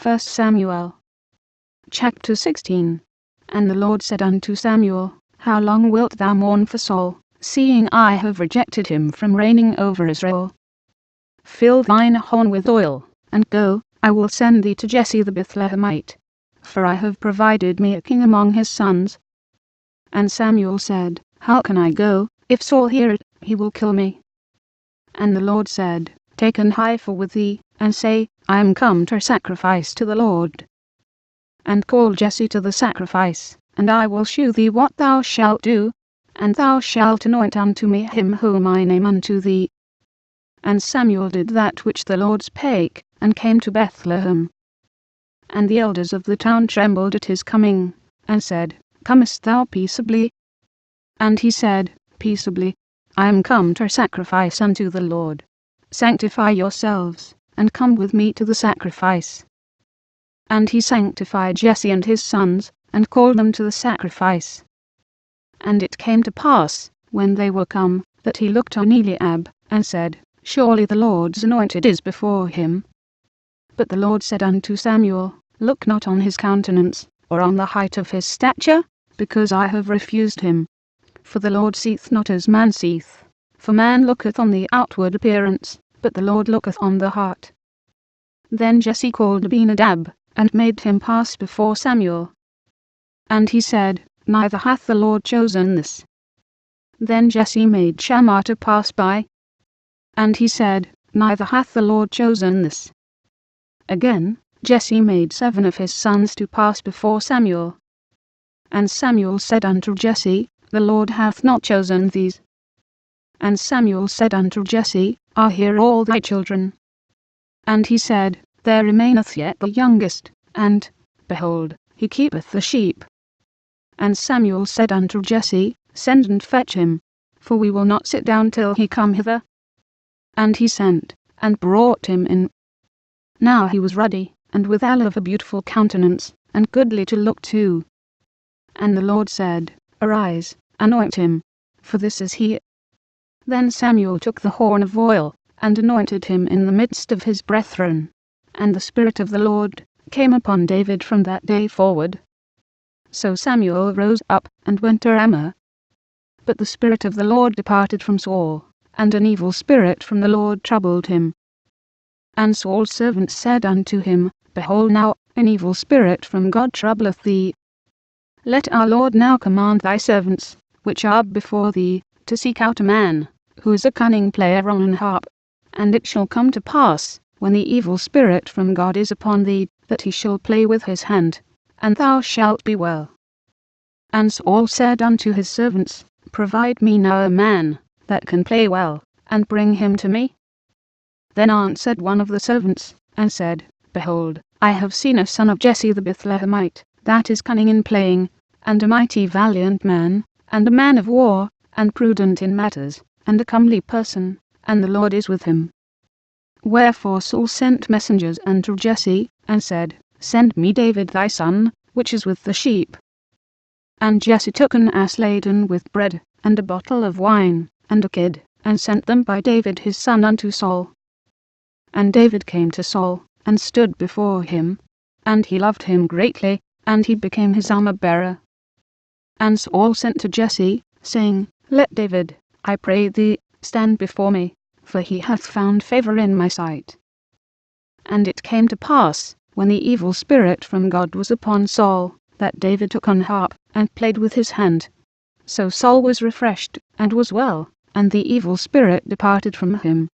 1 Samuel chapter 16. And the Lord said unto Samuel, How long wilt thou mourn for Saul, seeing I have rejected him from reigning over Israel? Fill thine horn with oil, and go, I will send thee to Jesse the Bethlehemite, for I have provided me a king among his sons. And Samuel said, How can I go? If Saul hear it, he will kill me. And the Lord said, Take an heifer with thee, and say, I am come to sacrifice to the Lord. And call Jesse to the sacrifice, and I will shew thee what thou shalt do, and thou shalt anoint unto me him whom I name unto thee. And Samuel did that which the Lord spake, and came to Bethlehem. And the elders of the town trembled at his coming, and said, Comest thou peaceably? And he said, Peaceably. I am come to sacrifice unto the Lord. Sanctify yourselves, and come with me to the sacrifice. And he sanctified Jesse and his sons, and called them to the sacrifice. And it came to pass, when they were come, that he looked on Eliab, and said, Surely the Lord's anointed is before him. But the Lord said unto Samuel, Look not on his countenance, or on the height of his stature, because I have refused him. For the Lord seeth not as man seeth. For man looketh on the outward appearance, but the Lord looketh on the heart. Then Jesse called Abinadab, and made him pass before Samuel. And he said, Neither hath the Lord chosen this. Then Jesse made Shammah to pass by. And he said, Neither hath the Lord chosen this. Again, Jesse made 7 of his sons to pass before Samuel. And Samuel said unto Jesse, The Lord hath not chosen these. And Samuel said unto Jesse, Are here all thy children? And he said, There remaineth yet the youngest, and, behold, he keepeth the sheep. And Samuel said unto Jesse, Send and fetch him, for we will not sit down till he come hither. And he sent, and brought him in. Now he was ruddy, and withal of a beautiful countenance, and goodly to look to. And the Lord said, Arise, anoint him, for this is he. Then Samuel took the horn of oil, and anointed him in the midst of his brethren. And the Spirit of the Lord came upon David from that day forward. So Samuel rose up, and went to Ramah. But the Spirit of the Lord departed from Saul, and an evil spirit from the Lord troubled him. And Saul's servants said unto him, Behold now, an evil spirit from God troubleth thee. Let our Lord now command thy servants, which are before thee, to seek out a man, who is a cunning player on an harp. And it shall come to pass, when the evil spirit from God is upon thee, that he shall play with his hand, and thou shalt be well. And Saul said unto his servants, Provide me now a man, that can play well, and bring him to me. Then answered one of the servants, and said, Behold, I have seen a son of Jesse the Bethlehemite, that is cunning in playing, and a mighty valiant man, and a man of war, and prudent in matters, and a comely person, and the Lord is with him. Wherefore Saul sent messengers unto Jesse, and said, Send me David thy son, which is with the sheep. And Jesse took an ass laden with bread, and a bottle of wine, and a kid, and sent them by David his son unto Saul. And David came to Saul, and stood before him. And he loved him greatly, and he became his armor-bearer. And Saul sent to Jesse, saying, Let David, I pray thee, stand before me, for he hath found favour in my sight. And it came to pass, when the evil spirit from God was upon Saul, that David took an harp, and played with his hand. So Saul was refreshed, and was well, and the evil spirit departed from him.